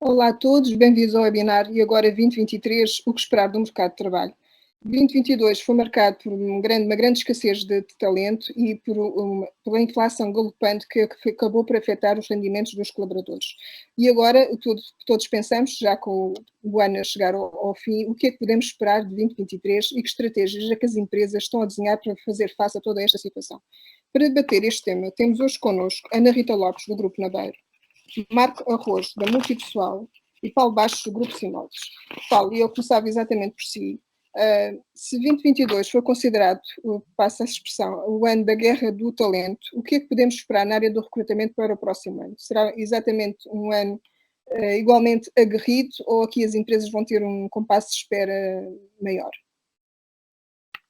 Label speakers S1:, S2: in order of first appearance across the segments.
S1: Olá a todos, bem-vindos ao webinar e agora 2023, o que esperar do mercado de trabalho. 2022 foi marcado por uma grande escassez de talento e pela inflação galopante que acabou por afetar os rendimentos dos colaboradores. E agora, todos pensamos, já com o ano a chegar ao fim, o que é que podemos esperar de 2023 e que estratégias é que as empresas estão a desenhar para fazer face a toda esta situação. Para debater este tema, temos hoje connosco Ana Rita Lopes, do Grupo Nabeiro, Marco Arrojo, da Multipessoal, e Paulo Bastos, do Grupo Simotes. Paulo, eu começava exatamente por si. Se 2022 foi considerado, passa a expressão, o ano da guerra do talento, o que é que podemos esperar na área do recrutamento para o próximo ano? Será exatamente um ano igualmente aguerrido ou aqui as empresas vão ter um compasso de espera maior?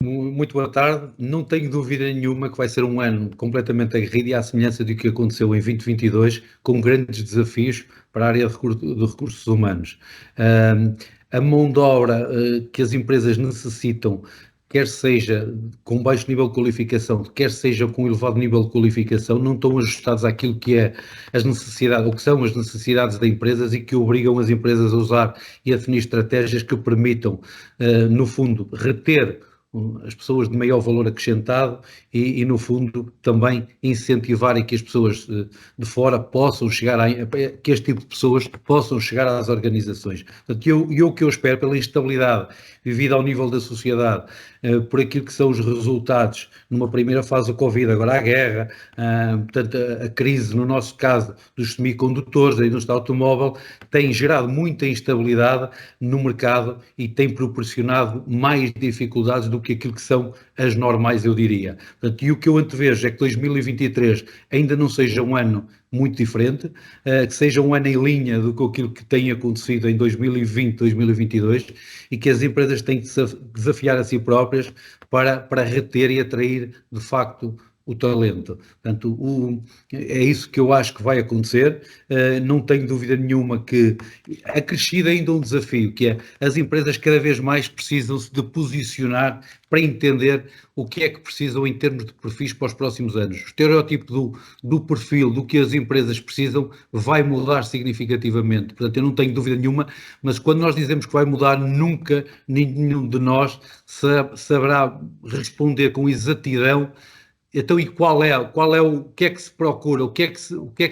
S2: Muito boa tarde. Não tenho dúvida nenhuma que vai ser um ano completamente aguerrido e à semelhança do que aconteceu em 2022, com grandes desafios para a área de recursos humanos. A mão de obra que as empresas necessitam, quer seja com baixo nível de qualificação, quer seja com elevado nível de qualificação, não estão ajustados àquilo que é as necessidades, ou que são as necessidades das empresas e que obrigam as empresas a usar e a definir estratégias que permitam, no fundo, reter as pessoas de maior valor acrescentado e, no fundo, também incentivarem que as pessoas de fora possam chegar que este tipo de pessoas possam chegar às organizações. Portanto, o que eu espero pela instabilidade vivida ao nível da sociedade, por aquilo que são os resultados numa primeira fase da Covid, agora a guerra, portanto, a crise, no nosso caso, dos semicondutores, da indústria automóvel, tem gerado muita instabilidade no mercado e tem proporcionado mais dificuldades do que aquilo que são as normais, eu diria. Portanto, e o que eu antevejo é que 2023 ainda não seja um ano muito diferente, que seja um ano em linha do que aquilo que tem acontecido em 2020, 2022 e que as empresas têm que desafiar a si próprias para reter e atrair, de facto, o talento. Portanto, é isso que eu acho que vai acontecer. Não tenho dúvida nenhuma que acrescido ainda um desafio, que é as empresas cada vez mais precisam-se de posicionar para entender o que é que precisam em termos de perfis para os próximos anos. O estereótipo do perfil, do que as empresas precisam, vai mudar significativamente. Portanto, eu não tenho dúvida nenhuma, mas quando nós dizemos que vai mudar, nunca nenhum de nós saberá responder com exatidão. Então, e o que é que se procura, o que é que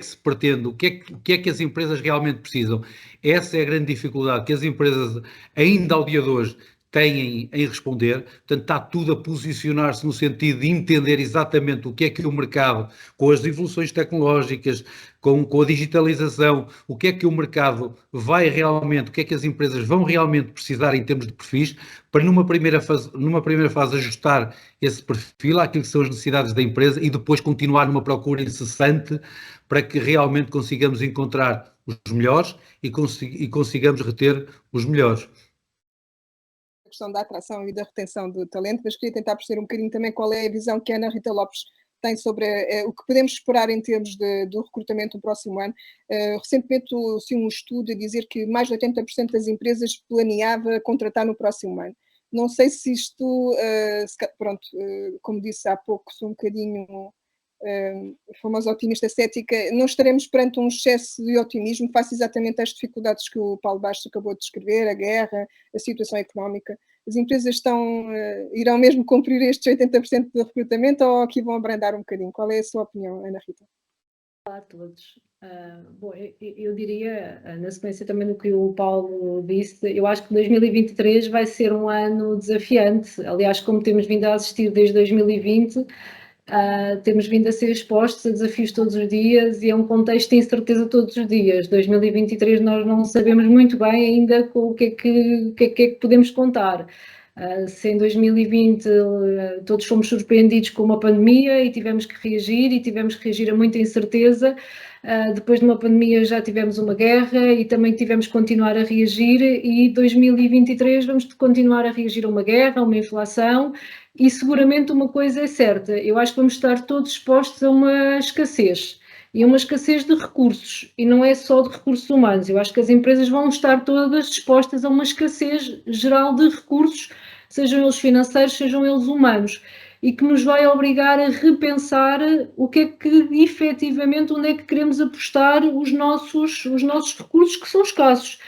S2: se pretende, o que é que as empresas realmente precisam? Essa é a grande dificuldade que as empresas, ainda ao dia de hoje, têm em responder. Portanto, está tudo a posicionar-se no sentido de entender exatamente o que é que o mercado, com as evoluções tecnológicas, com a digitalização, o que é que o mercado vai realmente, o que é que as empresas vão realmente precisar em termos de perfis, para numa primeira fase ajustar esse perfil àquilo que são as necessidades da empresa e depois continuar numa procura incessante para que realmente consigamos encontrar os melhores e consigamos reter os melhores.
S1: A questão da atração e da retenção do talento, mas queria tentar perceber um bocadinho também qual é a visão que a Ana Rita Lopes tem sobre o que podemos esperar em termos do recrutamento no próximo ano. Recentemente se um estudo a dizer que mais de 80% das empresas planeava contratar no próximo ano. Não sei se isto, como disse há pouco, sou um bocadinho famosa otimista cética, não estaremos perante um excesso de otimismo face exatamente às dificuldades que o Paulo Bastos acabou de descrever, a guerra, a situação económica. As empresas irão mesmo cumprir estes 80% de recrutamento ou aqui vão abrandar um bocadinho? Qual é a sua opinião, Ana Rita?
S3: Olá a todos. Bom, eu diria, na sequência também do que o Paulo disse, eu acho que 2023 vai ser um ano desafiante. Aliás, como temos vindo a assistir desde 2020, temos vindo a ser expostos a desafios todos os dias e é um contexto de incerteza todos os dias. 2023 nós não sabemos muito bem ainda com o que é que podemos contar. Se em 2020 todos fomos surpreendidos com uma pandemia e tivemos que reagir a muita incerteza, depois de uma pandemia já tivemos uma guerra e também tivemos que continuar a reagir e 2023 vamos continuar a reagir a uma guerra, a uma inflação e seguramente uma coisa é certa, eu acho que vamos estar todos expostos a uma escassez. E uma escassez de recursos, e não é só de recursos humanos, eu acho que as empresas vão estar todas expostas a uma escassez geral de recursos, sejam eles financeiros, sejam eles humanos. e que nos vai obrigar a repensar o que é que efetivamente, onde é que queremos apostar os nossos recursos que são escassos.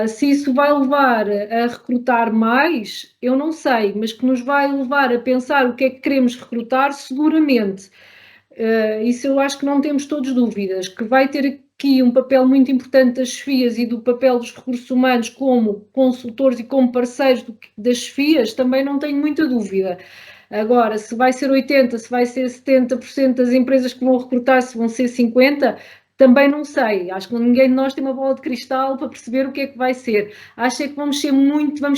S3: Se isso vai levar a recrutar mais, eu não sei, mas que nos vai levar a pensar o que é que queremos recrutar, seguramente. Isso eu acho que não temos todos dúvidas, que vai ter aqui um papel muito importante das chefias e do papel dos recursos humanos como consultores e como parceiros das chefias, também não tenho muita dúvida. Agora, se vai ser 80%, se vai ser 70% das empresas que vão recrutar, se vão ser 50%, também não sei. Acho que ninguém de nós tem uma bola de cristal para perceber o que é que vai ser. Acho é que vamos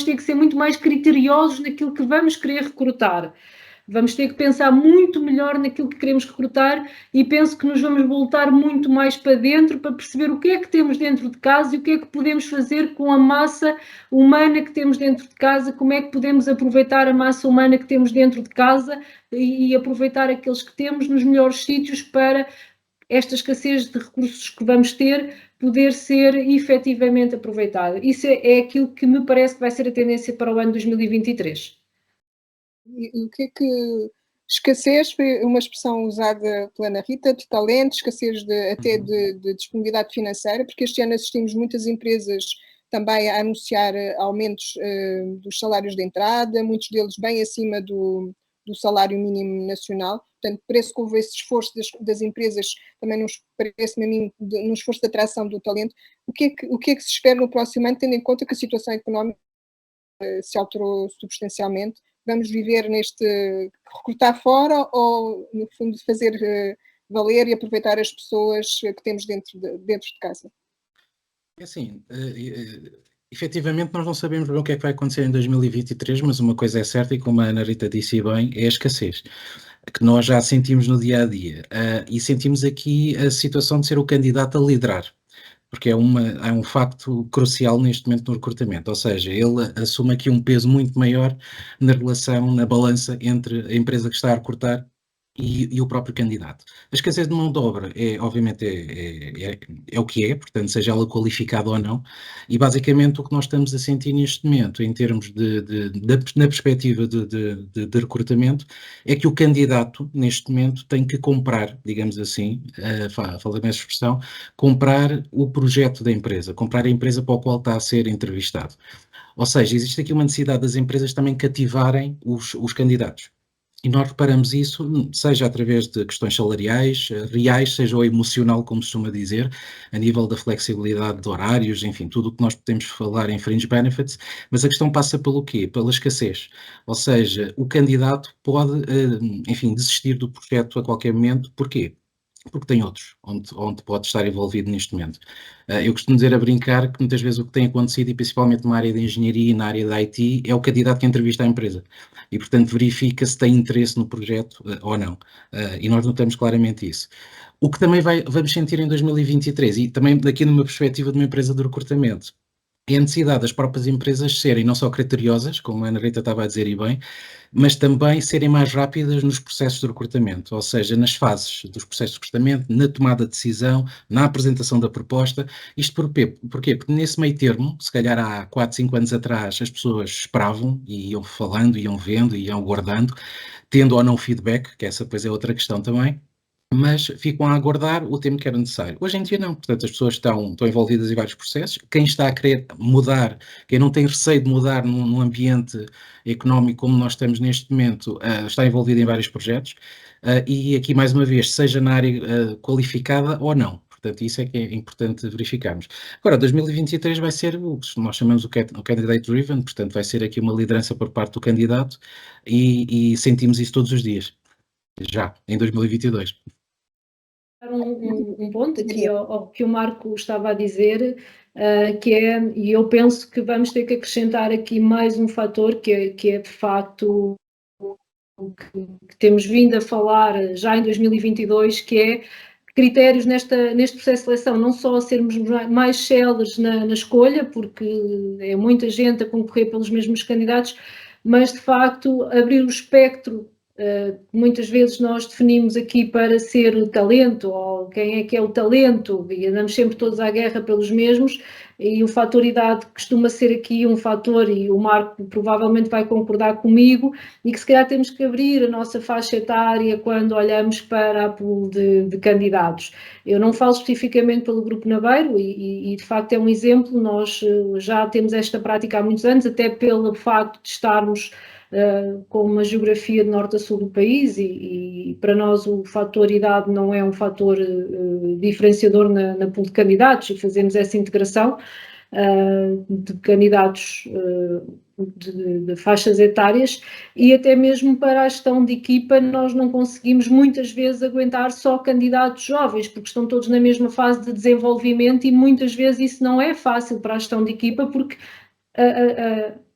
S3: ter que ser muito mais criteriosos naquilo que vamos querer recrutar. Vamos ter que pensar muito melhor naquilo que queremos recrutar e penso que nos vamos voltar muito mais para dentro para perceber o que é que temos dentro de casa e o que é que podemos fazer com a massa humana que temos dentro de casa, como é que podemos aproveitar a massa humana que temos dentro de casa e aproveitar aqueles que temos nos melhores sítios para esta escassez de recursos que vamos ter poder ser efetivamente aproveitada. Isso é aquilo que me parece que vai ser a tendência para o ano 2023.
S1: O que é que escassez foi uma expressão usada pela Ana Rita, de talento, escassez até de disponibilidade financeira, porque este ano assistimos muitas empresas também a anunciar aumentos dos salários de entrada, muitos deles bem acima do salário mínimo nacional. Portanto, parece que houve esse esforço das empresas, também parece-me a mim, no esforço de atração do talento. O que é que se espera no próximo ano, tendo em conta que a situação económica se alterou substancialmente? Vamos viver recrutar fora ou, no fundo, fazer valer e aproveitar as pessoas que temos dentro de casa?
S4: É assim, efetivamente nós não sabemos bem o que é que vai acontecer em 2023, mas uma coisa é certa, e como a Ana Rita disse bem, é a escassez, que nós já sentimos no dia a dia. E sentimos aqui a situação de ser o candidato a liderar, porque é um facto crucial neste momento no recrutamento, ou seja, ele assume aqui um peso muito maior na relação, na balança entre a empresa que está a recrutar e o próprio candidato. A escassez de mão de obra obviamente, é o que é, portanto, seja ela qualificada ou não, e basicamente o que nós estamos a sentir neste momento, em termos na perspectiva de recrutamento, é que o candidato, neste momento, tem que comprar, digamos assim, falando nessa expressão, comprar o projeto da empresa, comprar a empresa para a qual está a ser entrevistado. Ou seja, existe aqui uma necessidade das empresas também cativarem os candidatos. E nós reparamos isso, seja através de questões salariais, reais, seja o emocional, como se costuma dizer, a nível da flexibilidade de horários, enfim, tudo o que nós podemos falar em fringe benefits, mas a questão passa pelo quê? Pela escassez. Ou seja, o candidato pode, enfim, desistir do projeto a qualquer momento. Porquê? Porque tem outros, onde pode estar envolvido neste momento. Eu costumo dizer a brincar que muitas vezes o que tem acontecido, e principalmente na área de engenharia e na área da IT, é o candidato que entrevista a empresa. E, portanto, verifica se tem interesse no projeto ou não. E nós notamos claramente isso. O que também vamos sentir em 2023, e também daqui numa perspectiva de uma empresa de recrutamento, é a necessidade das próprias empresas serem não só criteriosas, como a Ana Rita estava a dizer e bem, mas também serem mais rápidas nos processos de recrutamento, ou seja, nas fases dos processos de recrutamento, na tomada de decisão, na apresentação da proposta. Isto porquê? Porque nesse meio termo, se calhar há 4, 5 anos atrás, as pessoas esperavam e iam falando, iam vendo, iam guardando, tendo ou não feedback, que essa depois é outra questão também, mas ficam a aguardar o tempo que era necessário. Hoje em dia não, portanto as pessoas estão envolvidas em vários processos, quem está a querer mudar, quem não tem receio de mudar num ambiente económico como nós estamos neste momento, está envolvido em vários projetos, e aqui mais uma vez, seja na área qualificada ou não. Portanto, isso é que é importante verificarmos. Agora, 2023 vai ser o que nós chamamos o candidate driven, portanto vai ser aqui uma liderança por parte do candidato e sentimos isso todos os dias, já, em 2022.
S3: Um ponto aqui ao que o Marco estava a dizer, e eu penso que vamos ter que acrescentar aqui mais um fator que é de facto o que temos vindo a falar já em 2022, que é critérios neste processo de seleção, não só sermos mais céleres na escolha, porque é muita gente a concorrer pelos mesmos candidatos, mas de facto abrir o espectro Muitas vezes nós definimos aqui para ser o talento, ou quem é que é o talento, e andamos sempre todos à guerra pelos mesmos, e o fator idade costuma ser aqui um fator, e o Marco provavelmente vai concordar comigo, e que se calhar temos que abrir a nossa faixa etária quando olhamos para a pool de candidatos. Eu não falo especificamente pelo Grupo Naveiro, e de facto é um exemplo, nós já temos esta prática há muitos anos, até pelo facto de estarmos com uma geografia de norte a sul do país e para nós o fator idade não é um fator diferenciador na pool de candidatos, e fazemos essa integração de candidatos de faixas etárias, e até mesmo para a gestão de equipa nós não conseguimos muitas vezes aguentar só candidatos jovens, porque estão todos na mesma fase de desenvolvimento, e muitas vezes isso não é fácil para a gestão de equipa, porque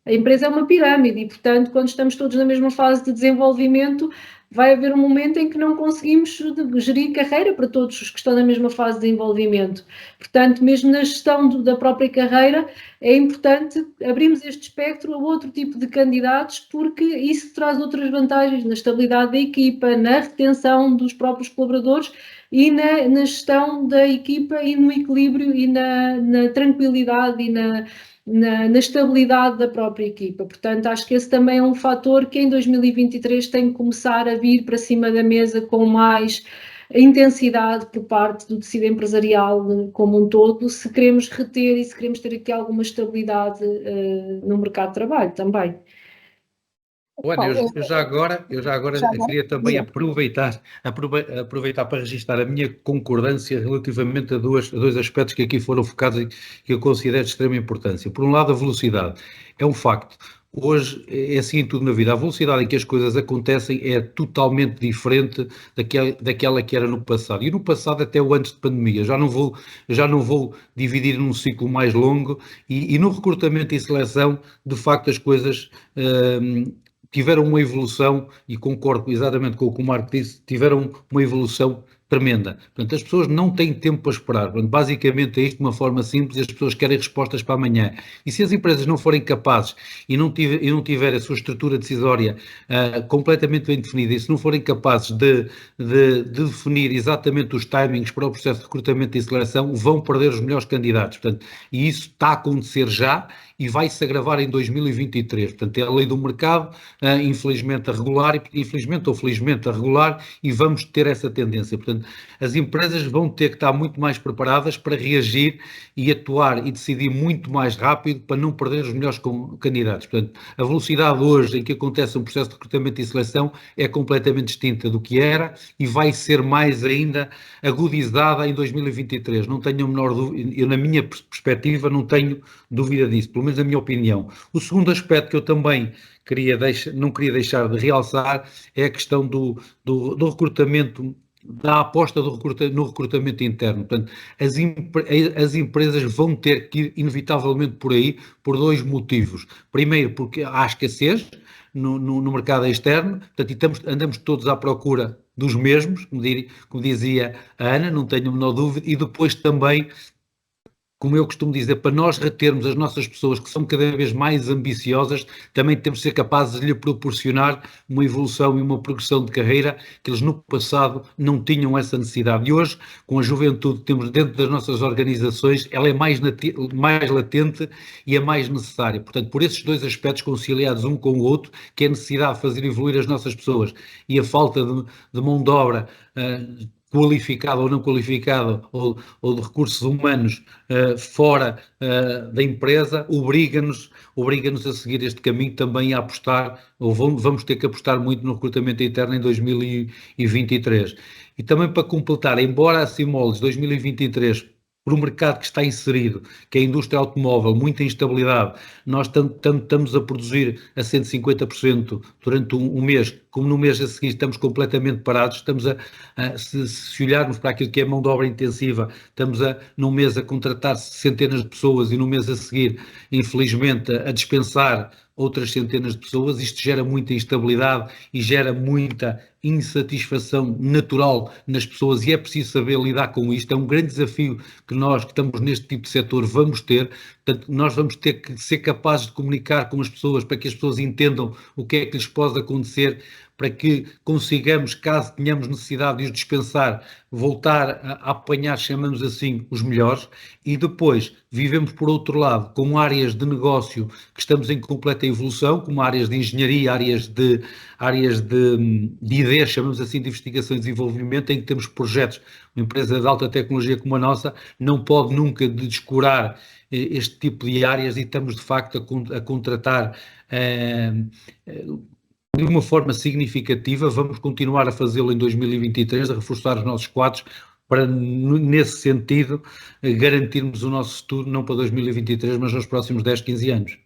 S3: a empresa é uma pirâmide e, portanto, quando estamos todos na mesma fase de desenvolvimento, vai haver um momento em que não conseguimos gerir carreira para todos os que estão na mesma fase de desenvolvimento. Portanto, mesmo na gestão da própria carreira, é importante abrirmos este espectro a outro tipo de candidatos, porque isso traz outras vantagens na estabilidade da equipa, na retenção dos próprios colaboradores e na gestão da equipa e no equilíbrio e na tranquilidade e na estabilidade da própria equipa. Portanto, acho que esse também é um fator que em 2023 tem que começar a vir para cima da mesa com mais intensidade por parte do tecido empresarial como um todo, se queremos reter e se queremos ter aqui alguma estabilidade no mercado de trabalho também.
S2: Olha, eu já agora queria também aproveitar para registrar a minha concordância relativamente a dois aspectos que aqui foram focados e que eu considero de extrema importância. Por um lado, a velocidade. É um facto. Hoje é assim em tudo na vida. A velocidade em que as coisas acontecem é totalmente diferente daquela que era no passado. E no passado, até o antes de pandemia. Já não vou dividir num ciclo mais longo e no recrutamento e seleção, de facto, as coisas tiveram uma evolução, e concordo exatamente com o que o Marco disse, tiveram uma evolução tremenda. Portanto, as pessoas não têm tempo para esperar. Portanto, basicamente é isto de uma forma simples, e as pessoas querem respostas para amanhã. E se as empresas não forem capazes e não tiverem a sua estrutura decisória completamente bem definida, e se não forem capazes de definir exatamente os timings para o processo de recrutamento e seleção, vão perder os melhores candidatos. Portanto, e isso está a acontecer já e vai se agravar em 2023. Portanto, é a lei do mercado, infelizmente a regular, infelizmente ou felizmente a regular, e vamos ter essa tendência. Portanto, as empresas vão ter que estar muito mais preparadas para reagir e atuar e decidir muito mais rápido para não perder os melhores candidatos. Portanto, a velocidade hoje em que acontece um processo de recrutamento e seleção é completamente distinta do que era e vai ser mais ainda agudizada em 2023. Não tenho a menor dúvida, eu na minha perspectiva não tenho dúvida disso, pelo menos na minha opinião. O segundo aspecto que eu também não queria deixar de realçar é a questão do recrutamento, da aposta no recrutamento interno. Portanto, as empresas vão ter que ir inevitavelmente por aí por dois motivos. Primeiro, porque há escassez no mercado externo, portanto, andamos todos à procura dos mesmos, como dizia a Ana, não tenho a menor dúvida, e depois também, como eu costumo dizer, para nós retermos as nossas pessoas que são cada vez mais ambiciosas, também temos de ser capazes de lhe proporcionar uma evolução e uma progressão de carreira que eles no passado não tinham essa necessidade. E hoje, com a juventude que temos dentro das nossas organizações, ela é mais latente e é mais necessária. Portanto, por esses dois aspectos conciliados um com o outro, que é a necessidade de fazer evoluir as nossas pessoas e a falta de mão de obra qualificado ou não qualificado, ou de recursos humanos fora da empresa, obriga-nos a seguir este caminho também a apostar, ou vamos ter que apostar muito no recrutamento interno em 2023. E também para completar, embora a Simoles 2023, por um mercado que está inserido, que é a indústria automóvel, muita instabilidade, nós estamos a produzir a 150% durante um mês, como no mês a seguir estamos completamente parados, se olharmos para aquilo que é mão de obra intensiva, estamos num mês a contratar centenas de pessoas e no mês a seguir, infelizmente, a dispensar outras centenas de pessoas. Isto gera muita instabilidade e gera muita insatisfação natural nas pessoas, e é preciso saber lidar com isto. É um grande desafio que nós que estamos neste tipo de setor vamos ter. Portanto, nós vamos ter que ser capazes de comunicar com as pessoas para que as pessoas entendam o que é que lhes pode acontecer, para que consigamos, caso tenhamos necessidade de os dispensar, voltar a apanhar, chamamos assim, os melhores, e depois vivemos, por outro lado, com áreas de negócio que estamos em completa evolução, como áreas de engenharia, áreas de ideias, chamamos assim, de investigação e desenvolvimento, em que temos projetos. Uma empresa de alta tecnologia como a nossa não pode nunca descurar este tipo de áreas, e estamos de facto a contratar de uma forma significativa. Vamos continuar a fazê-lo em 2023, a reforçar os nossos quadros para, nesse sentido, garantirmos o nosso futuro não para 2023, mas nos próximos 10, 15 anos.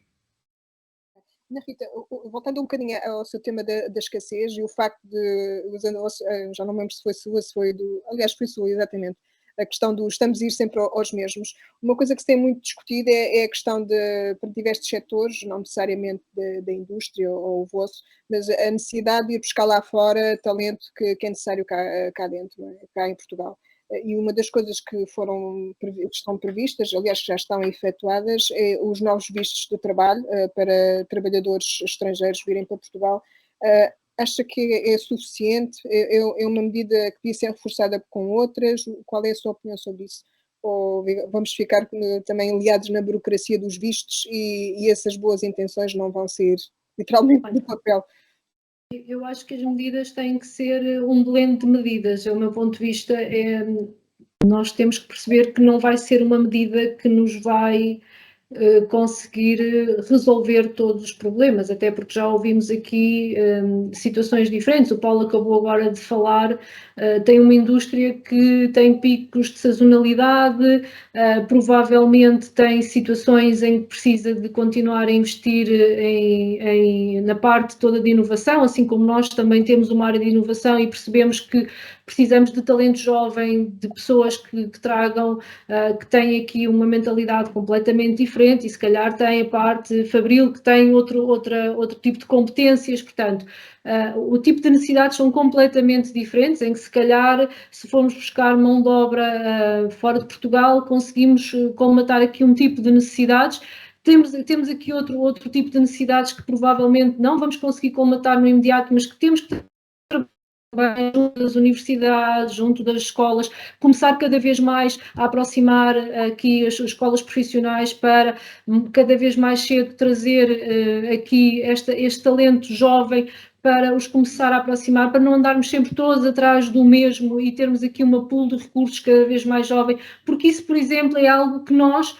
S1: Ana Rita, voltando um bocadinho ao seu tema da escassez e o facto de, já não me lembro se foi sua, se foi do, aliás foi sua, exatamente, a questão do estamos a ir sempre aos mesmos. Uma coisa que se tem muito discutido é a questão de, para diversos setores, não necessariamente da indústria ou o vosso, mas a necessidade de ir buscar lá fora talento que é necessário cá dentro, não é? Cá em Portugal. E uma das coisas que estão previstas, aliás que já estão efetuadas, é os novos vistos de trabalho para trabalhadores estrangeiros virem para Portugal. Acha que é suficiente? É uma medida que devia ser reforçada com outras? Qual é a sua opinião sobre isso? Ou vamos ficar também liados na burocracia dos vistos e essas boas intenções não vão ser literalmente de papel?
S3: Eu acho que as medidas têm que ser um blend de medidas. O meu ponto de vista nós temos que perceber que não vai ser uma medida que nos vai conseguir resolver todos os problemas, até porque já ouvimos aqui situações diferentes. O Paulo acabou agora de falar, tem uma indústria que tem picos de sazonalidade, provavelmente tem situações em que precisa de continuar a investir na parte toda de inovação, assim como nós também temos uma área de inovação e percebemos que precisamos de talento jovem, de pessoas que tragam, que têm aqui uma mentalidade completamente diferente e se calhar tem a parte fabril que tem outro tipo de competências, portanto, o tipo de necessidades são completamente diferentes, em que se calhar se formos buscar mão de obra fora de Portugal conseguimos colmatar aqui um tipo de necessidades. Temos aqui outro tipo de necessidades que provavelmente não vamos conseguir colmatar no imediato, mas que temos que junto das universidades, junto das escolas, começar cada vez mais a aproximar aqui as escolas profissionais para cada vez mais cedo trazer aqui este talento jovem para os começar a aproximar, para não andarmos sempre todos atrás do mesmo e termos aqui uma pool de recursos cada vez mais jovem, porque isso, por exemplo, é algo que nós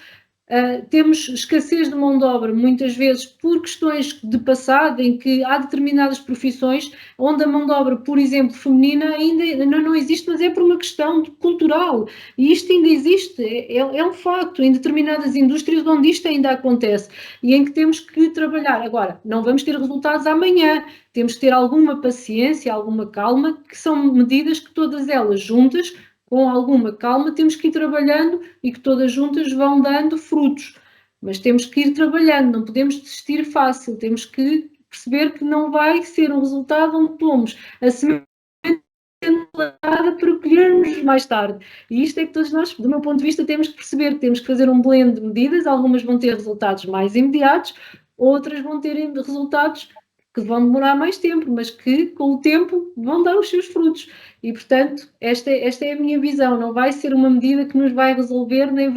S3: temos escassez de mão de obra, muitas vezes por questões de passado, em que há determinadas profissões onde a mão de obra, por exemplo, feminina ainda não existe, mas é por uma questão cultural. E isto ainda existe, é um facto, em determinadas indústrias onde isto ainda acontece e em que temos que trabalhar. Agora, não vamos ter resultados amanhã, temos que ter alguma paciência, alguma calma, que são medidas que todas elas juntas, com alguma calma, temos que ir trabalhando e que todas juntas vão dando frutos. Mas temos que ir trabalhando, não podemos desistir fácil, temos que perceber que não vai ser um resultado onde pomos a semente plantada para colhermos mais tarde. E isto é que todos nós, do meu ponto de vista, temos que perceber que temos que fazer um blend de medidas, algumas vão ter resultados mais imediatos, outras vão ter resultados que vão demorar mais tempo, mas que com o tempo vão dar os seus frutos. E, portanto, esta é a minha visão. Não vai ser uma medida que nos vai resolver, nem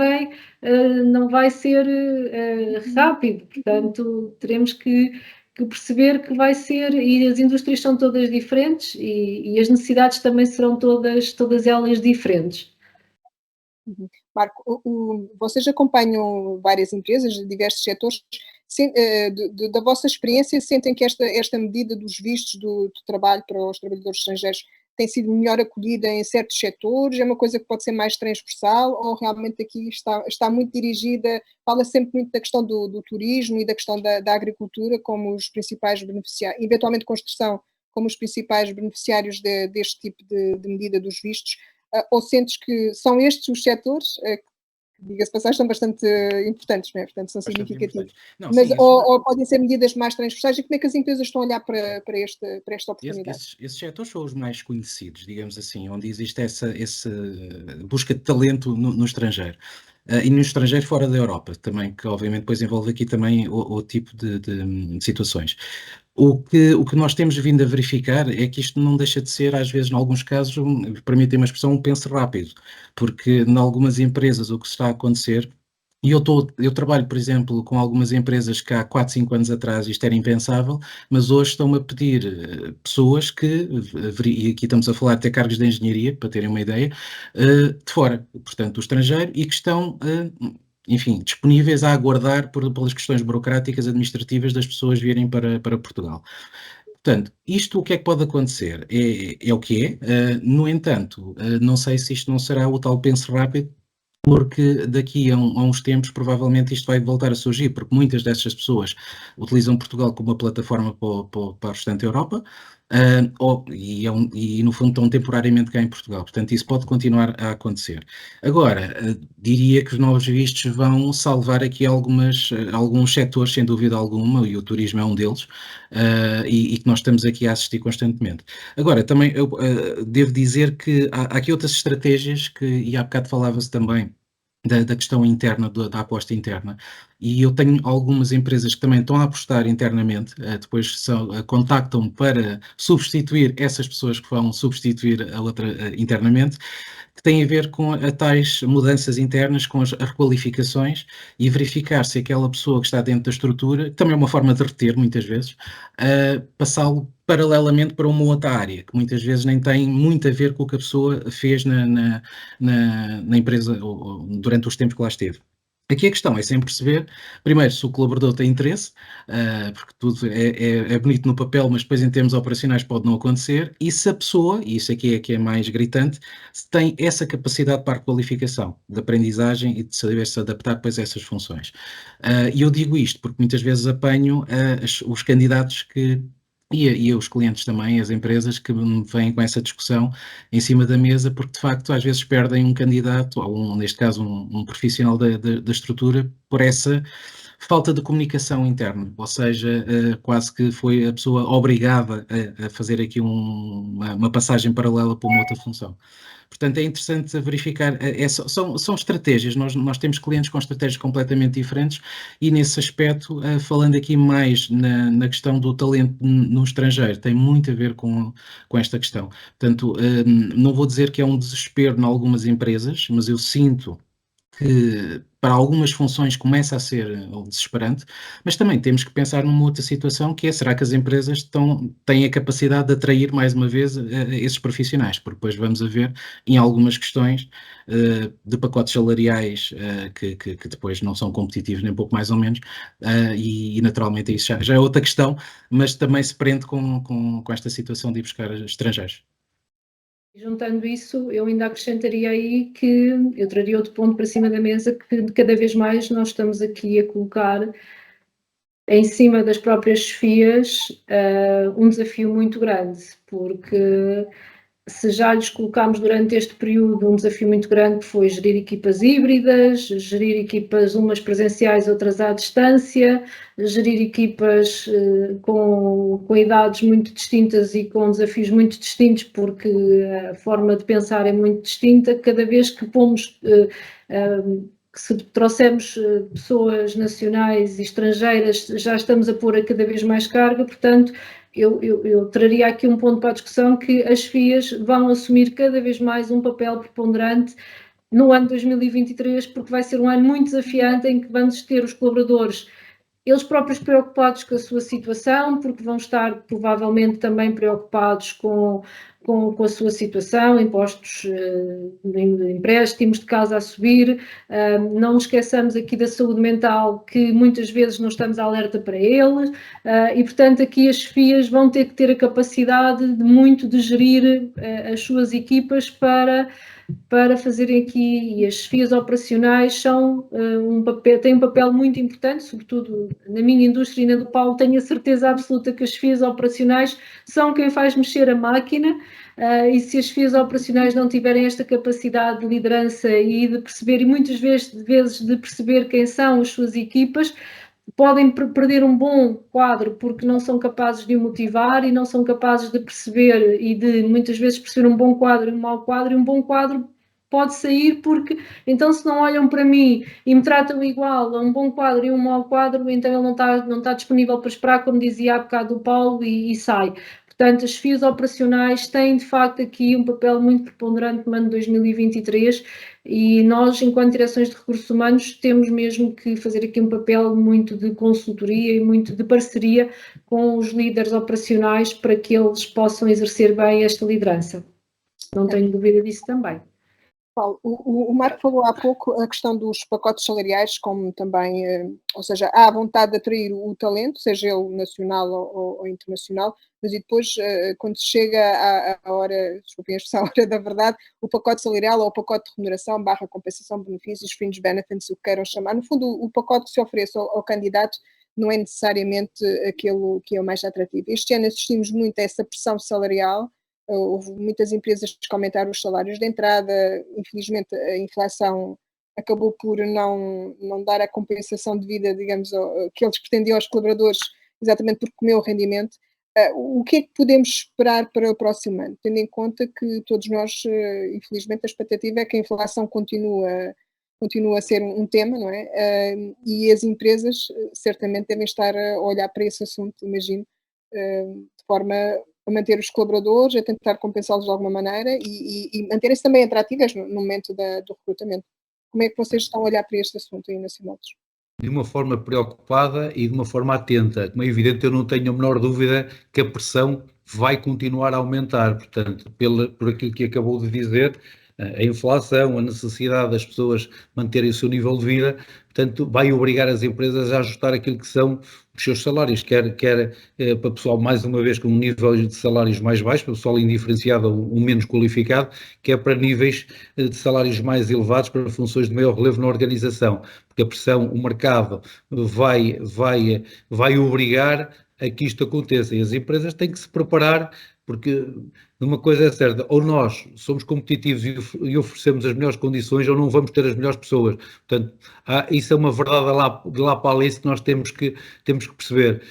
S3: não vai ser rápido. Portanto, teremos que perceber que vai ser, e as indústrias são todas diferentes e as necessidades também serão todas elas diferentes.
S1: Marco, vocês acompanham várias empresas de diversos setores. Da vossa experiência, sentem que esta medida dos vistos do trabalho para os trabalhadores estrangeiros tem sido melhor acolhida em certos setores? É uma coisa que pode ser mais transversal ou realmente aqui está muito dirigida, fala sempre muito da questão do turismo e da questão da agricultura como os principais beneficiários, eventualmente construção como os principais beneficiários deste tipo de medida dos vistos? Ou sentes que são estes os setores que, diga-se passagem, são bastante importantes, não é? Portanto, são significativos. Não, mas, sim, ou podem ser medidas mais transversais, e como é que as empresas estão a olhar para esta oportunidade?
S4: Esses setores são os mais conhecidos, digamos assim, onde existe essa busca de talento no estrangeiro. E no estrangeiro fora da Europa também, que obviamente depois envolve aqui também o tipo de situações. O que nós temos vindo a verificar é que isto não deixa de ser, às vezes, em alguns casos, permitem uma expressão, um penso rápido, porque em algumas empresas o que está a acontecer, e eu trabalho, por exemplo, com algumas empresas que há 4, 5 anos atrás isto era impensável, mas hoje estão-me a pedir pessoas que, e aqui estamos a falar de ter cargos de engenharia, para terem uma ideia, de fora, portanto, do estrangeiro, e que estão enfim, disponíveis a aguardar pelas questões burocráticas administrativas das pessoas virem para Portugal. Portanto, isto o que é que pode acontecer? É o que é. No entanto, não sei se isto não será o tal penso rápido, porque daqui a uns tempos provavelmente isto vai voltar a surgir, porque muitas dessas pessoas utilizam Portugal como uma plataforma para a restante Europa, e no fundo estão temporariamente cá em Portugal, portanto isso pode continuar a acontecer. Agora, diria que os novos vistos vão salvar aqui alguns setores, sem dúvida alguma, e o turismo é um deles, e que nós estamos aqui a assistir constantemente. Agora, também eu devo dizer que há aqui outras estratégias e há bocado falava-se também da questão interna, da aposta interna, e eu tenho algumas empresas que também estão a apostar internamente, depois contactam-me para substituir essas pessoas que vão substituir a outra internamente, que tem a ver com tais mudanças internas, com as requalificações e verificar se aquela pessoa que está dentro da estrutura, que também é uma forma de reter muitas vezes, passá-lo paralelamente para uma outra área, que muitas vezes nem tem muito a ver com o que a pessoa fez na empresa ou durante os tempos que lá esteve. Aqui a questão é sempre perceber, primeiro, se o colaborador tem interesse, porque tudo é bonito no papel, mas depois em termos operacionais pode não acontecer, e se a pessoa, e isso aqui é que é mais gritante, se tem essa capacidade para a qualificação, de aprendizagem e de saber se adaptar depois a essas funções. E eu digo isto porque muitas vezes apanho os candidatos e os clientes também, as empresas que me vêm com essa discussão em cima da mesa, porque de facto às vezes perdem um candidato, ou neste caso um profissional da estrutura, por essa falta de comunicação interna, ou seja, quase que foi a pessoa obrigada a fazer aqui uma passagem paralela para uma outra função. Portanto, é interessante verificar, são estratégias, nós temos clientes com estratégias completamente diferentes e nesse aspecto, falando aqui mais na questão do talento no estrangeiro, tem muito a ver com esta questão. Portanto, não vou dizer que é um desespero em algumas empresas, mas eu sinto que para algumas funções começa a ser desesperante, mas também temos que pensar numa outra situação que é, será que as empresas têm a capacidade de atrair mais uma vez esses profissionais? Porque depois vamos a ver em algumas questões de pacotes salariais que depois não são competitivos nem pouco mais ou menos, e naturalmente isso já é outra questão, mas também se prende com esta situação de ir buscar estrangeiros.
S3: Juntando isso, eu ainda acrescentaria aí que eu traria outro ponto para cima da mesa, que cada vez mais nós estamos aqui a colocar em cima das próprias chefias um desafio muito grande, porque se já lhes colocámos durante este período um desafio muito grande, que foi gerir equipas híbridas, gerir equipas umas presenciais, outras à distância, gerir equipas com idades muito distintas e com desafios muito distintos, porque a forma de pensar é muito distinta. Cada vez que pomos, que se trouxermos pessoas nacionais e estrangeiras, já estamos a pôr a cada vez mais carga, portanto, eu traria aqui um ponto para a discussão, que as FIAs vão assumir cada vez mais um papel preponderante no ano 2023, porque vai ser um ano muito desafiante em que vamos ter os colaboradores, eles próprios preocupados com a sua situação, porque vão estar provavelmente também preocupados com a sua situação, impostos de empréstimos de casa a subir, não esqueçamos aqui da saúde mental, que muitas vezes não estamos alerta para eles, e portanto aqui as FIAs vão ter que ter a capacidade de gerir as suas equipas para fazerem aqui, e as chefias operacionais têm um papel muito importante, sobretudo na minha indústria e na do Paulo, tenho a certeza absoluta que as chefias operacionais são quem faz mexer a máquina, e se as chefias operacionais não tiverem esta capacidade de liderança e de perceber, e muitas vezes de perceber quem são as suas equipas, podem perder um bom quadro porque não são capazes de o motivar e não são capazes de perceber e de muitas vezes perceber um bom quadro e um mau quadro, e um bom quadro pode sair, porque então se não olham para mim e me tratam igual a um bom quadro e um mau quadro, então ele não está disponível para esperar, como dizia há bocado o Paulo, e sai. Portanto, as FIOs operacionais têm, de facto, aqui um papel muito preponderante no ano de 2023 e nós, enquanto direções de recursos humanos, temos mesmo que fazer aqui um papel muito de consultoria e muito de parceria com os líderes operacionais para que eles possam exercer bem esta liderança. Não tenho dúvida disso também.
S1: Paulo, o Marco falou há pouco a questão dos pacotes salariais, como também, ou seja, há a vontade de atrair o talento, seja ele nacional ou internacional, mas e depois, quando se chega à hora, desculpem a expressão, a hora da verdade, o pacote salarial ou o pacote de remuneração, / compensação, benefícios, fringe benefits, o que queiram chamar, no fundo, o pacote que se oferece ao candidato não é necessariamente aquele que é o mais atrativo. Este ano assistimos muito a essa pressão salarial. Houve muitas empresas que aumentaram os salários de entrada, infelizmente a inflação acabou por não dar a compensação devida, digamos, que eles pretendiam aos colaboradores, exatamente porque comeu o rendimento. O que é que podemos esperar para o próximo ano, tendo em conta que todos nós, infelizmente, a expectativa é que a inflação continua a ser um tema, não é? E as empresas certamente devem estar a olhar para esse assunto, imagino, de forma a manter os colaboradores, a tentar compensá-los de alguma maneira e manterem-se também atrativas no momento do recrutamento. Como é que vocês estão a olhar para este assunto aí na Sinopes?
S2: De uma forma preocupada e de uma forma atenta. Como é evidente, eu não tenho a menor dúvida que a pressão vai continuar a aumentar. Portanto, por aquilo que acabou de dizer, a inflação, a necessidade das pessoas manterem o seu nível de vida, portanto, vai obrigar as empresas a ajustar aquilo que são os seus salários, quer para pessoal, mais uma vez, com um nível de salários mais baixos, para pessoal indiferenciado ou menos qualificado, quer para níveis de salários mais elevados, para funções de maior relevo na organização, porque a pressão, o mercado vai obrigar a que isto aconteça e as empresas têm que se preparar, porque uma coisa é certa, ou nós somos competitivos e oferecemos as melhores condições ou não vamos ter as melhores pessoas. Portanto, isso é uma verdade de lá para ali que nós temos que perceber.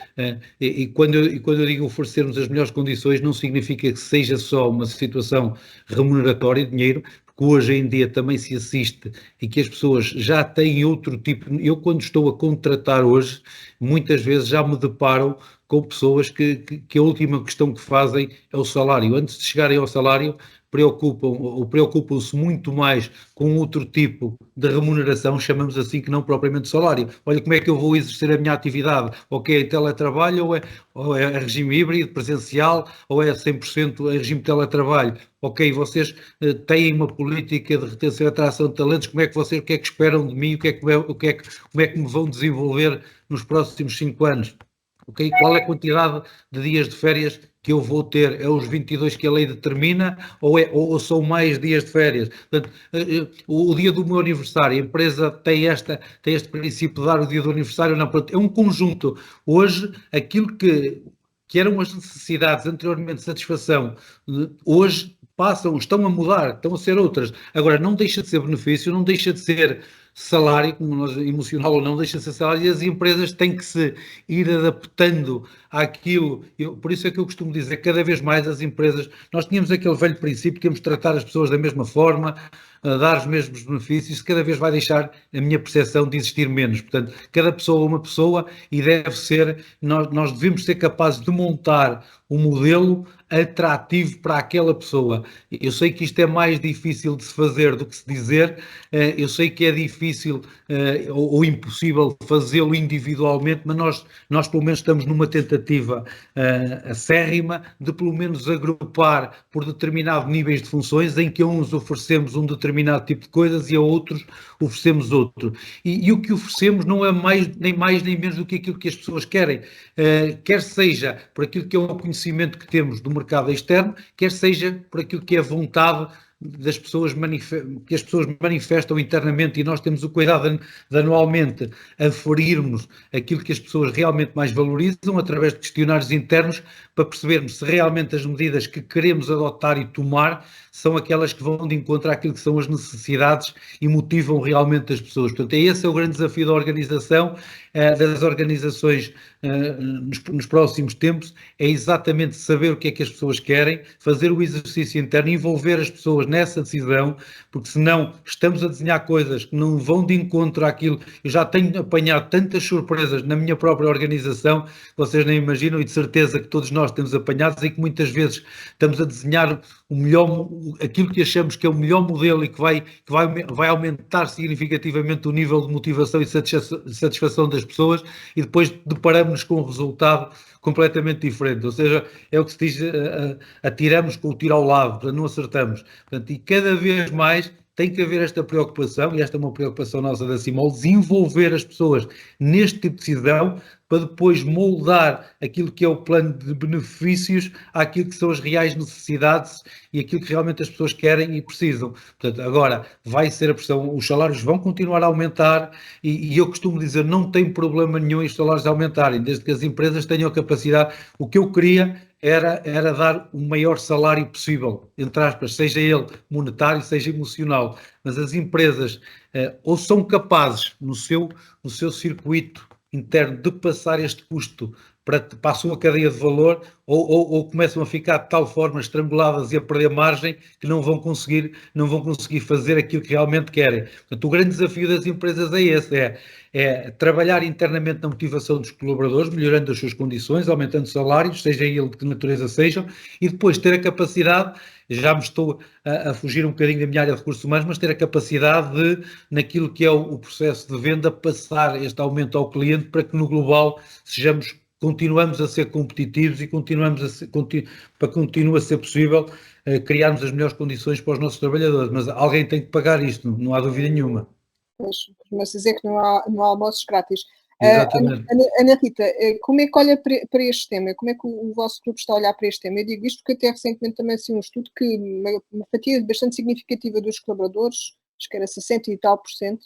S2: E quando eu digo oferecermos as melhores condições, não significa que seja só uma situação remuneratória de dinheiro, porque hoje em dia também se assiste e que as pessoas já têm outro tipo. Eu, quando estou a contratar hoje, muitas vezes já me deparo com pessoas que a última questão que fazem é o salário. Antes de chegarem ao salário, preocupam-se muito mais com outro tipo de remuneração, chamamos assim, que não propriamente salário. Olha, como é que eu vou exercer a minha atividade? Ok, teletrabalho ou é regime híbrido, presencial, ou é 100% em regime de teletrabalho? Ok, vocês têm uma política de retenção e atração de talentos, o que é que esperam de mim, como é que me vão desenvolver nos próximos 5 anos? Okay? Qual é a quantidade de dias de férias que eu vou ter? É os 22 que a lei determina ou são mais dias de férias? Portanto, o dia do meu aniversário, a empresa tem este princípio de dar o dia do aniversário? Não, portanto, é um conjunto. Hoje, aquilo que eram as necessidades anteriormente de satisfação, hoje estão a mudar, estão a ser outras. Agora, não deixa de ser benefício, não deixa de ser salário, como nós, emocional ou não, deixa de ser salário, e as empresas têm que se ir adaptando àquilo. Por isso é que eu costumo dizer, cada vez mais as empresas, nós tínhamos aquele velho princípio, temos de tratar as pessoas da mesma forma, dar os mesmos benefícios, cada vez vai deixar a minha percepção de existir menos. Portanto, cada pessoa é uma pessoa e deve ser, nós devemos ser capazes de montar um modelo atrativo para aquela pessoa. Eu sei que isto é mais difícil de se fazer do que se dizer, eu sei que é difícil ou impossível fazê-lo individualmente, mas nós pelo menos estamos numa tentativa acérrima de pelo menos agrupar por determinados níveis de funções em que a uns oferecemos um determinado tipo de coisas e a outros oferecemos outro. E o que oferecemos não é nem mais nem menos do que aquilo que as pessoas querem, quer seja por aquilo que é o conhecimento que temos do mercado externo, quer seja por aquilo que é a vontade das pessoas que as pessoas manifestam internamente, e nós temos o cuidado de anualmente aferirmos aquilo que as pessoas realmente mais valorizam através de questionários internos para percebermos se realmente as medidas que queremos adotar e tomar são aquelas que vão de encontro àquilo que são as necessidades e motivam realmente as pessoas. Portanto, esse é o grande desafio da organização, das organizações nos próximos tempos é exatamente saber o que é que as pessoas querem, fazer o exercício interno, envolver as pessoas nessa decisão, porque senão estamos a desenhar coisas que não vão de encontro àquilo. Eu já tenho apanhado tantas surpresas na minha própria organização, que vocês nem imaginam, e de certeza que todos nós temos apanhados, e que muitas vezes estamos a desenhar aquilo que achamos que é o melhor modelo e que vai aumentar significativamente o nível de motivação e satisfação das pessoas, e depois deparamos com um resultado completamente diferente. Ou seja, é o que se diz, atiramos com o tiro ao lado, portanto, não acertamos. Portanto, e cada vez mais tem que haver esta preocupação, e esta é uma preocupação nossa da CIMOL, desenvolver as pessoas neste tipo de decisão, para depois moldar aquilo que é o plano de benefícios àquilo que são as reais necessidades e aquilo que realmente as pessoas querem e precisam. Portanto, agora vai ser a pressão, os salários vão continuar a aumentar, e eu costumo dizer, não tem problema nenhum em os salários aumentarem, desde que as empresas tenham a capacidade. O que eu queria era dar o maior salário possível, entre aspas, seja ele monetário, seja emocional, mas as empresas ou são capazes no seu circuito interno de passar este custo para a sua cadeia de valor, ou começam a ficar de tal forma estranguladas e a perder margem que não vão conseguir fazer aquilo que realmente querem. Portanto, o grande desafio das empresas é esse, é trabalhar internamente na motivação dos colaboradores, melhorando as suas condições, aumentando salários, seja ele de que natureza sejam, e depois ter a capacidade, já me estou a fugir um bocadinho da minha área de recursos humanos, mas ter a capacidade de, naquilo que é o processo de venda, passar este aumento ao cliente para que no global continuamos a ser competitivos e para que continue a ser possível criarmos as melhores condições para os nossos trabalhadores. Mas alguém tem que pagar isto, não há dúvida nenhuma.
S1: Mas dizer que não há almoços grátis.
S2: Exatamente.
S1: Ana Rita, como é que olha para este tema? Como é que o vosso grupo está a olhar para este tema? Eu digo isto porque até recentemente também saiu um estudo que uma fatia bastante significativa dos colaboradores, acho que era 60 e tal por cento,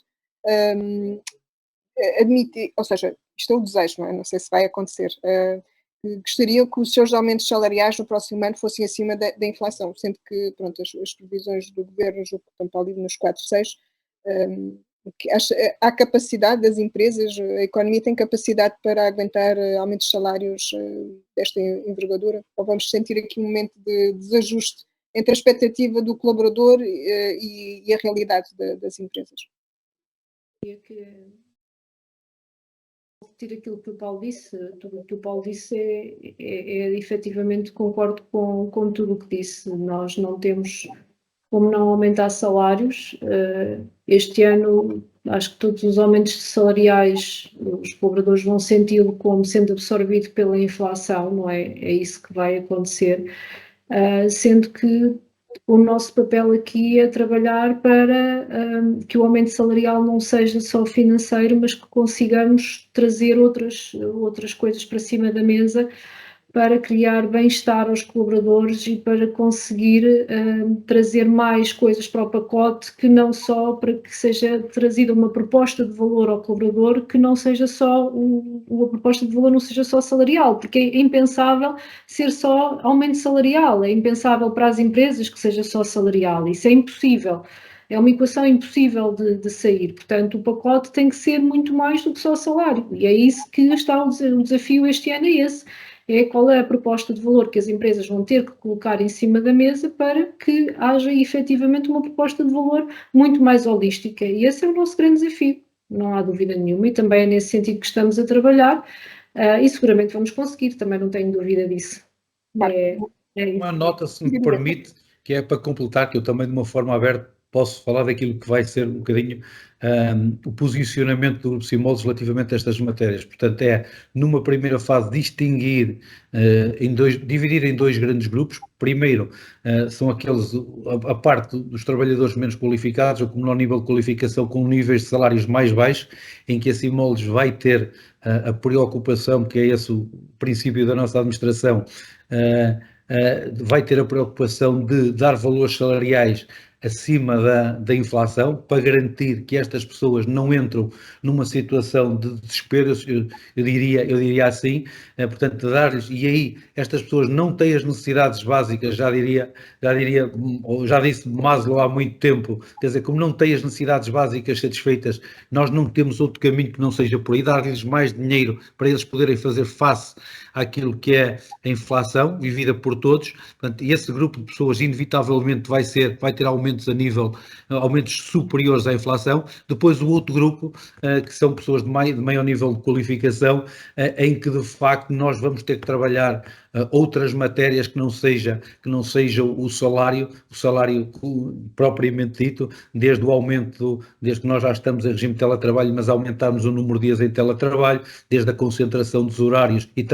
S1: admite, ou seja, isto é o desejo, não é? Não sei se vai acontecer, gostariam que os seus aumentos salariais no próximo ano fossem acima da inflação, sendo que, pronto, as previsões do governo, julgo que estão para ali nos 4, 6, há capacidade das empresas, a economia tem capacidade para aguentar aumentos de salários desta envergadura? Ou vamos sentir aqui um momento de desajuste entre a expectativa do colaborador e a realidade das empresas?
S3: Repetir aquilo que o Paulo disse, tudo o que o Paulo disse efetivamente concordo com tudo o que disse. Nós não temos como não aumentar salários. Este ano, acho que todos os aumentos salariais, os colaboradores vão senti-lo como sendo absorvido pela inflação, não é? É isso que vai acontecer, sendo que o nosso papel aqui é trabalhar para que o aumento salarial não seja só financeiro, mas que consigamos trazer outras coisas para cima da mesa para criar bem-estar aos colaboradores e para conseguir trazer mais coisas para o pacote, que não só para que seja trazida uma proposta de valor ao colaborador, que não seja só a proposta de valor não seja só salarial, porque é impensável ser só aumento salarial, é impensável para as empresas que seja só salarial, isso é impossível. É uma equação impossível de sair, portanto o pacote tem que ser muito mais do que só o salário, e é isso que está o desafio este ano, é esse. Qual é a proposta de valor que as empresas vão ter que colocar em cima da mesa para que haja efetivamente uma proposta de valor muito mais holística. E esse é o nosso grande desafio, não há dúvida nenhuma, e também é nesse sentido que estamos a trabalhar, e seguramente vamos conseguir, também não tenho dúvida disso.
S2: Uma nota, se me permite, que é para completar, que eu também de uma forma aberta posso falar daquilo que vai ser um bocadinho o posicionamento do Grupo CIMOL relativamente a estas matérias. Portanto, numa primeira fase, distinguir, dividir em dois grandes grupos. Primeiro, são aqueles, a parte dos trabalhadores menos qualificados, ou com menor nível de qualificação, com níveis de salários mais baixos, em que a CIMOL vai ter a preocupação, que é esse o princípio da nossa administração, vai ter a preocupação de dar valores salariais acima da inflação, para garantir que estas pessoas não entram numa situação de desespero, eu diria assim, portanto, dar-lhes, e aí estas pessoas não têm as necessidades básicas, já disse Maslow há muito tempo, quer dizer, como não têm as necessidades básicas satisfeitas, nós não temos outro caminho que não seja por aí, dar-lhes mais dinheiro para eles poderem fazer face àquilo que é a inflação vivida por todos. Portanto, esse grupo de pessoas inevitavelmente vai ter aumentos superiores à inflação. Depois o outro grupo, que são pessoas de maior nível de qualificação, em que de facto nós vamos ter que trabalhar outras matérias que não seja o salário propriamente dito, desde o aumento, desde que nós já estamos em regime de teletrabalho, mas aumentarmos o número de dias em teletrabalho, desde a concentração dos horários e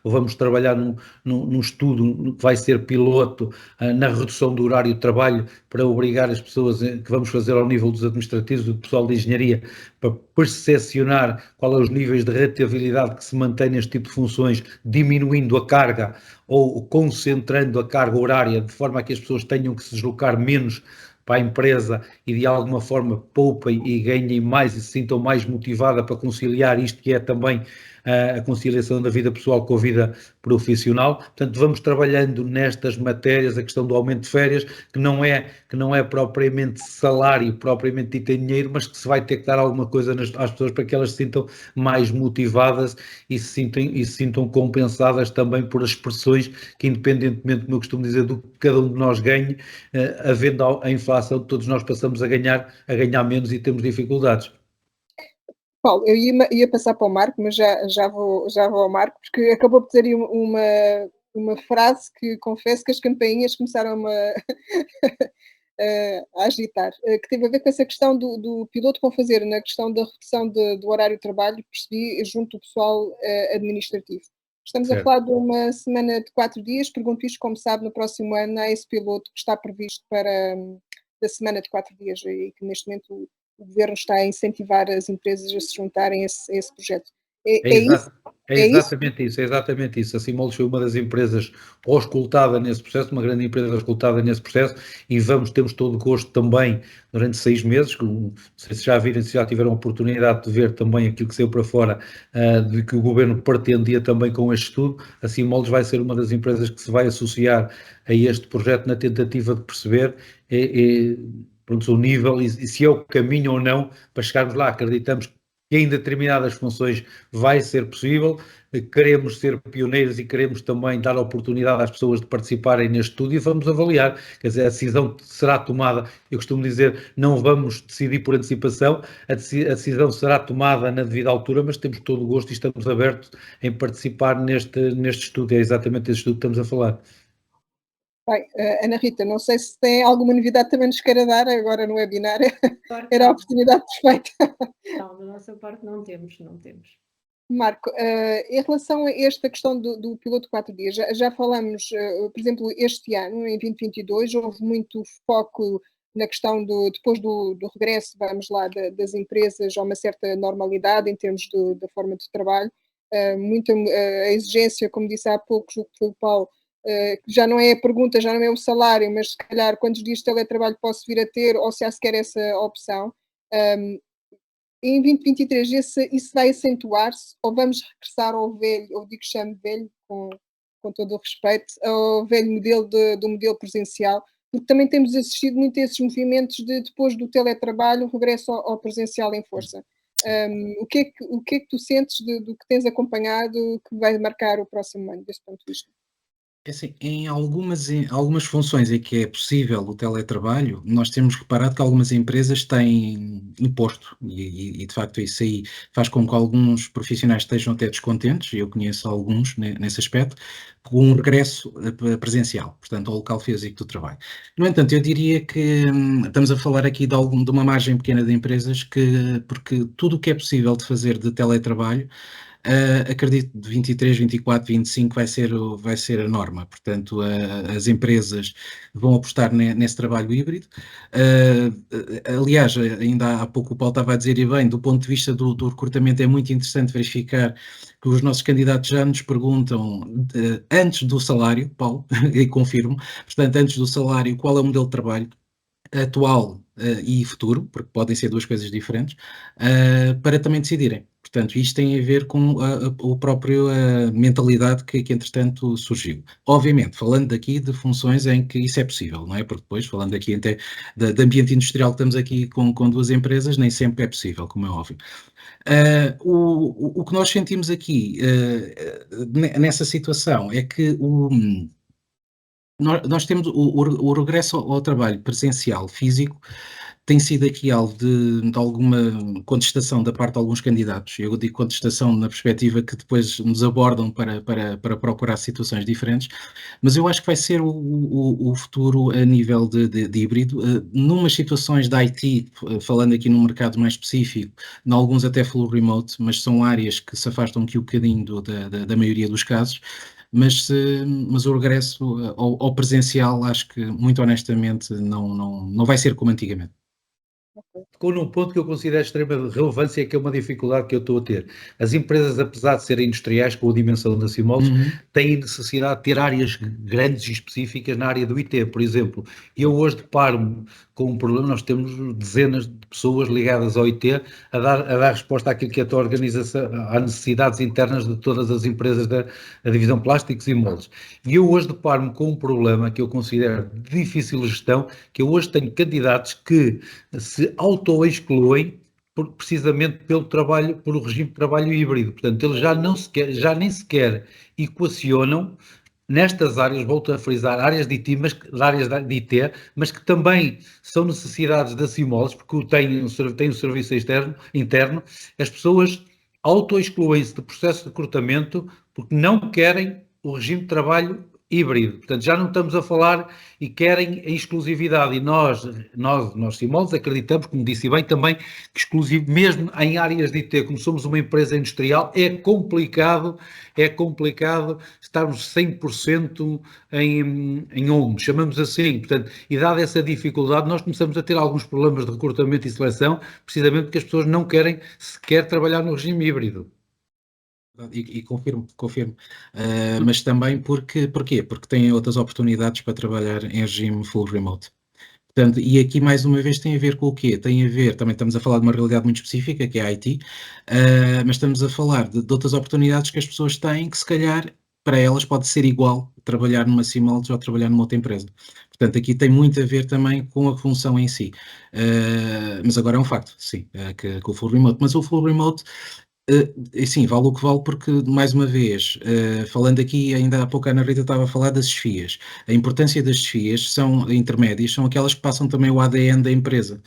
S2: vamos trabalhar num estudo que vai ser piloto na redução do horário de trabalho para obrigar as pessoas que vamos fazer ao nível dos administrativos, do pessoal de engenharia, para percepcionar qual é os níveis de rentabilidade que se mantém neste tipo de funções, diminuindo a carga ou concentrando a carga horária de forma a que as pessoas tenham que se deslocar menos para a empresa e de alguma forma poupem e ganhem mais e se sintam mais motivada para conciliar isto que é também a conciliação da vida pessoal com a vida profissional. Portanto, vamos trabalhando nestas matérias, a questão do aumento de férias, que não é propriamente salário, propriamente dito em dinheiro, mas que se vai ter que dar alguma coisa às pessoas para que elas se sintam mais motivadas e se sintam compensadas também por as expressões que, independentemente, como eu costumo dizer, do que cada um de nós ganhe, havendo a inflação, todos nós passamos a ganhar menos e temos dificuldades.
S1: Paulo, eu ia passar para o Marco, mas já vou ao Marco, porque acabou por dizer aí uma frase que confesso que as campainhas começaram a agitar, que teve a ver com essa questão do piloto que vão fazer na questão da redução do horário de trabalho, percebi, junto do pessoal administrativo. Estamos
S2: Certo.
S1: a falar de uma semana de 4 dias, pergunto isto, como sabe, no próximo ano há esse piloto que está previsto para da semana de 4 dias e que neste momento o Governo está a incentivar as empresas a se juntarem a esse projeto. É
S2: exatamente isso. A Simolos foi uma das empresas auscultada nesse processo, uma grande empresa auscultada nesse processo, e temos todo o gosto também, durante 6 meses, não sei se já viram, se já tiveram a oportunidade de ver também aquilo que saiu para fora, de que o Governo pretendia também com este estudo. A Simolos vai ser uma das empresas que se vai associar a este projeto na tentativa de perceber pronto, o nível e se é o caminho ou não para chegarmos lá. Acreditamos que em determinadas funções vai ser possível, queremos ser pioneiros e queremos também dar oportunidade às pessoas de participarem neste estudo e vamos avaliar, quer dizer, a decisão será tomada, eu costumo dizer, não vamos decidir por antecipação, a decisão será tomada na devida altura, mas temos todo o gosto e estamos abertos em participar neste estudo, é exatamente esse estudo que estamos a falar.
S1: Bem, Ana Rita, não sei se tem alguma novidade também nos queira dar agora no webinar, era a oportunidade perfeita.
S3: Não, da nossa parte não temos.
S1: Marco, em relação a esta questão do piloto de 4 dias, já falamos, por exemplo, este ano, em 2022, houve muito foco na questão depois do regresso, vamos lá, das empresas a uma certa normalidade em termos da forma de trabalho, muita a exigência, como disse há pouco, julgo que foi o Paulo, que já não é a pergunta, já não é o salário, mas se calhar quantos dias de teletrabalho posso vir a ter ou se há sequer essa opção. Em 2023 isso vai acentuar-se ou vamos regressar ao velho, ou digo chamo velho, com todo o respeito, ao velho modelo do modelo presencial, porque também temos assistido muito a esses movimentos de depois do teletrabalho, o regresso ao presencial em força. O que é que tu sentes do que tens acompanhado que vai marcar o próximo ano, desse ponto de vista?
S4: Assim, em algumas funções em que é possível o teletrabalho, nós temos reparado que algumas empresas têm imposto e de facto isso aí faz com que alguns profissionais estejam até descontentes, e eu conheço alguns nesse aspecto, com um regresso presencial, portanto ao local físico do trabalho. No entanto, eu diria que estamos a falar aqui de uma margem pequena de empresas porque tudo o que é possível de fazer de teletrabalho, acredito de 23, 24, 25 vai ser a norma, portanto as empresas vão apostar nesse trabalho híbrido. Aliás, ainda há pouco o Paulo estava a dizer, e bem, do ponto de vista do recrutamento é muito interessante verificar que os nossos candidatos já nos perguntam antes do salário, Paulo, e confirmo, portanto antes do salário, qual é o modelo de trabalho. atual e futuro, porque podem ser duas coisas diferentes, para também decidirem. Portanto, isto tem a ver com a própria mentalidade que entretanto surgiu. Obviamente, falando aqui de funções em que isso é possível, não é? Porque depois, falando aqui até de ambiente industrial que estamos aqui com duas empresas, nem sempre é possível, como é óbvio. O que nós sentimos aqui nessa situação é que nós temos o regresso ao trabalho presencial físico tem sido aqui alvo de alguma contestação da parte de alguns candidatos. Eu digo contestação na perspectiva que depois nos abordam para procurar situações diferentes, mas eu acho que vai ser o futuro a nível de híbrido. Numas situações da IT, falando aqui num mercado mais específico, em alguns até full remote, mas são áreas que se afastam aqui um bocadinho da maioria dos casos. Mas o regresso ao presencial, acho que, muito honestamente, não vai ser como antigamente.
S2: Tocou num ponto que eu considero de extrema relevância, que é uma dificuldade que eu estou a ter. As empresas, apesar de serem industriais, com a dimensão da Simoldes, têm necessidade de ter áreas grandes e específicas na área do IT. Por exemplo, eu hoje deparo-me com um problema, nós temos dezenas de pessoas ligadas ao IT a dar resposta àquilo que é a tua organização, às necessidades internas de todas as empresas da divisão plásticos e moldes. E eu hoje deparo-me com um problema que eu considero de difícil gestão, que eu hoje tenho candidatos que se auto-excluem precisamente pelo trabalho, pelo regime de trabalho híbrido. Portanto, eles já nem sequer equacionam nestas áreas, volto a frisar, áreas de IT, mas que também são necessidades da Simoldes, porque tem um serviço interno, as pessoas auto-excluem-se do processo de recrutamento porque não querem o regime de trabalho híbrido. Portanto, já não estamos a falar e querem a exclusividade. E nós Simoldes, acreditamos, como disse bem, também que exclusivo, mesmo em áreas de IT, como somos uma empresa industrial, é complicado estarmos 100% em home, chamamos assim. Portanto, e dada essa dificuldade, nós começamos a ter alguns problemas de recrutamento e seleção, precisamente porque as pessoas não querem sequer trabalhar no regime híbrido.
S4: E confirmo. Mas também porquê? Porque têm outras oportunidades para trabalhar em regime full remote. Portanto, e aqui mais uma vez tem a ver com o quê? Tem a ver, também estamos a falar de uma realidade muito específica, que é a IT, mas estamos a falar de outras oportunidades que as pessoas têm, que se calhar para elas pode ser igual trabalhar numa Simoldes ou trabalhar numa outra empresa. Portanto, aqui tem muito a ver também com a função em si. Mas agora é um facto, sim, que o full remote. Mas o full remote sim, vale o que vale porque, mais uma vez, falando aqui, ainda há pouco a Ana Rita estava a falar das chefias. A importância das chefias são intermédias, são aquelas que passam também o ADN da empresa,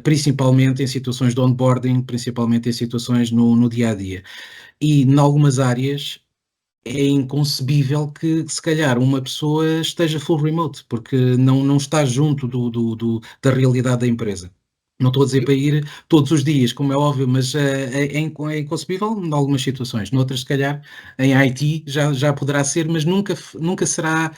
S4: principalmente em situações de onboarding, principalmente em situações no dia-a-dia. E, em algumas áreas, é inconcebível que se calhar uma pessoa esteja full remote, porque não está junto da realidade da empresa. Não estou a dizer para ir todos os dias, como é óbvio, mas é inconcebível em algumas situações. Noutras, se calhar, em IT já poderá ser, mas nunca será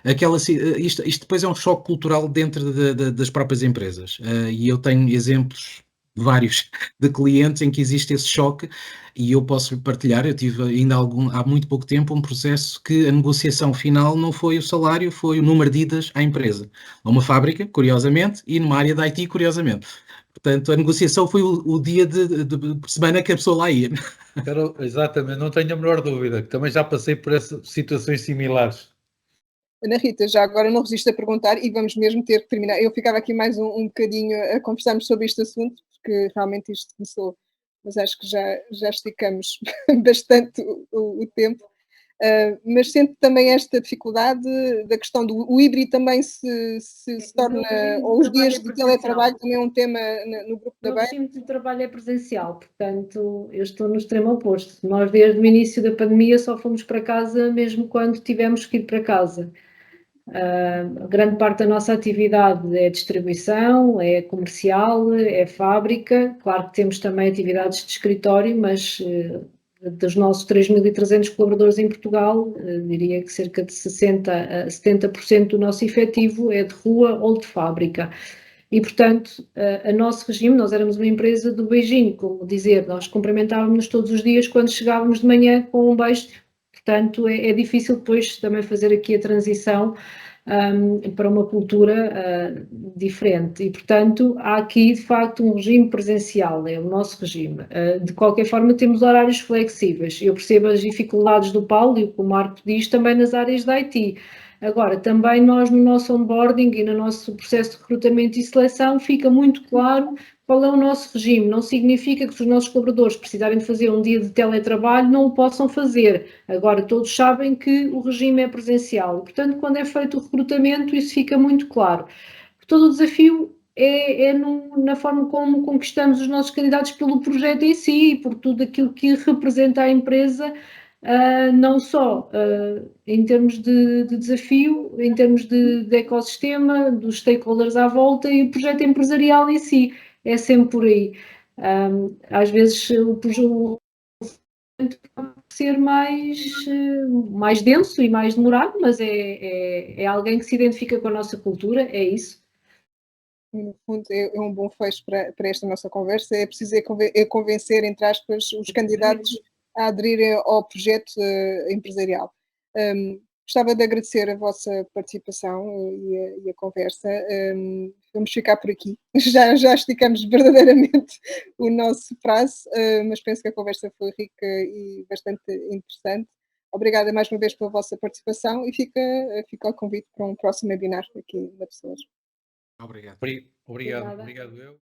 S4: aquela. Isto depois é um choque cultural dentro das próprias empresas. E eu tenho exemplos vários de clientes em que existe esse choque e eu posso partilhar. Eu tive ainda há muito pouco tempo um processo que a negociação final não foi o salário, foi o número de idas à empresa, a uma fábrica, curiosamente, e numa área da IT, curiosamente. Portanto, a negociação foi o dia de semana que a pessoa lá ia.
S2: Exatamente, não tenho a menor dúvida, que também já passei por essas situações similares.
S1: Ana Rita, já agora não resisto a perguntar e vamos mesmo ter que terminar. Eu ficava aqui mais um bocadinho a conversarmos sobre este assunto, porque realmente isto começou, mas acho que já esticamos bastante o tempo. Mas sente também esta dificuldade da questão do híbrido também se torna, ou os dias de teletrabalho também é um tema no grupo da BEI?
S3: O regime de trabalho é presencial, portanto, eu estou no extremo oposto. Nós, desde o início da pandemia, só fomos para casa mesmo quando tivemos que ir para casa. A grande parte da nossa atividade é distribuição, é comercial, é fábrica. Claro que temos também atividades de escritório, mas dos nossos 3.300 colaboradores em Portugal, diria que cerca de 60% a 70% do nosso efetivo é de rua ou de fábrica. E, portanto, a nosso regime, nós éramos uma empresa do beijinho, como dizer, nós cumprimentávamos todos os dias quando chegávamos de manhã com um beijo. Portanto, é difícil depois também fazer aqui a transição para uma cultura diferente. E, portanto, há aqui, de facto, um regime presencial, é o nosso regime. De qualquer forma, temos horários flexíveis. Eu percebo as dificuldades do Paulo e o que o Marco diz também nas áreas da IT. Agora, também nós no nosso onboarding e no nosso processo de recrutamento e seleção fica muito claro qual é o nosso regime. Não significa que se os nossos colaboradores precisarem de fazer um dia de teletrabalho, não o possam fazer. Agora, todos sabem que o regime é presencial. E, portanto, quando é feito o recrutamento, isso fica muito claro. Todo o desafio na forma como conquistamos os nossos candidatos pelo projeto em si, por tudo aquilo que representa a empresa, não só em termos de desafio, em termos de ecossistema, dos stakeholders à volta e o projeto empresarial em si. É sempre por aí. Às vezes o projeto pode ser mais denso e mais demorado, mas é alguém que se identifica com a nossa cultura, é isso.
S1: No fundo, é um bom fecho para esta nossa conversa. É preciso convencer, entre aspas, os candidatos a aderirem ao projeto empresarial. Gostava de agradecer a vossa participação e a conversa. Vamos ficar por aqui. Já esticamos verdadeiramente o nosso prazo, mas penso que a conversa foi rica e bastante interessante. Obrigada mais uma vez pela vossa participação e fica ao convite para um próximo webinar aqui na Pessoas.
S4: Obrigado.
S2: Obrigado eu.